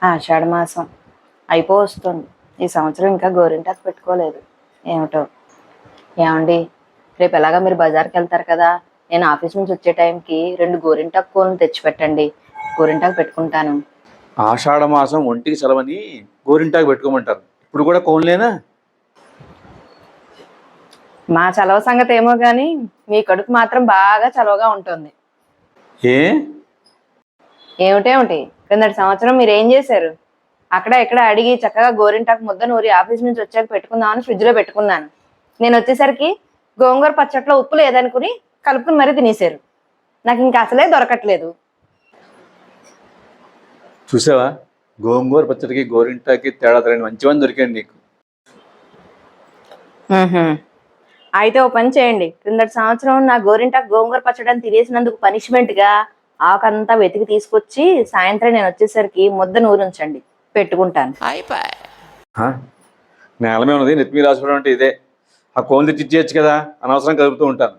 ఆషాఢ మాసం అయిపోవస్తుంది. ఈ సంవత్సరం ఇంకా గోరింటాకు పెట్టుకోలేదు. ఏమిటో. ఏమండి, రేపు ఎలాగా మీరు బజార్కి వెళ్తారు కదా, నేను ఆఫీస్ నుంచి వచ్చే టైంకి 2 గోరింటాకు పూలను తెచ్చిపెట్టండి. గోరింటాకు పెట్టుకుంటాను. ఆషాఢ మాసం ఒంటికి సెలవని గోరింటాకు పెట్టుకోమంటారు. ఇప్పుడు కూడా కోన్లేనా? మా చలవ సంగతి ఏమో కానీ మీ కడుపు మాత్రం బాగా చలవగా ఉంటుంది. ఏ ఏమిటేమిటి, కిందటి సంవత్సరం మీరు ఏం చేశారు? అక్కడ ఇక్కడ అడిగి చక్కగా గోరింటాకు ముద్ద నూరి ఆఫీస్ నుంచి వచ్చాక పెట్టుకుందామని ఫ్రిడ్జ్లో పెట్టుకున్నాను. నేను వచ్చేసరికి గోంగూర పచ్చట్లో ఉప్పు లేదనుకుని కలుపుకుని మరీ తినేశారు. నాకు ఇంకా అసలే దొరకట్లేదు. చూసావా, గోంగూర పచ్చడికి గోరింటాకి తేడా తెలియని మంచివని దొరికాడు నీకు. అయితే ఓ పని చేయండి, క్రిందటి సంవత్సరం నా గోరింటాకు గోంగూర పచ్చడిని తినేసినందుకు పనిష్మెంట్గా ఆకంతా వెతికి తీసుకొచ్చి సాయంత్రం నేను వచ్చేసరికి ముద్ద నూరించండి, పెట్టుకుంటాను. నేలమే ఉన్నది నెత్తిమీ రాసుకోవడం అంటే ఇదే. ఆ కోన్ తెచ్చి ఇచ్చేయచ్చు కదా, అనవసరం కలుపుతూ ఉంటాను.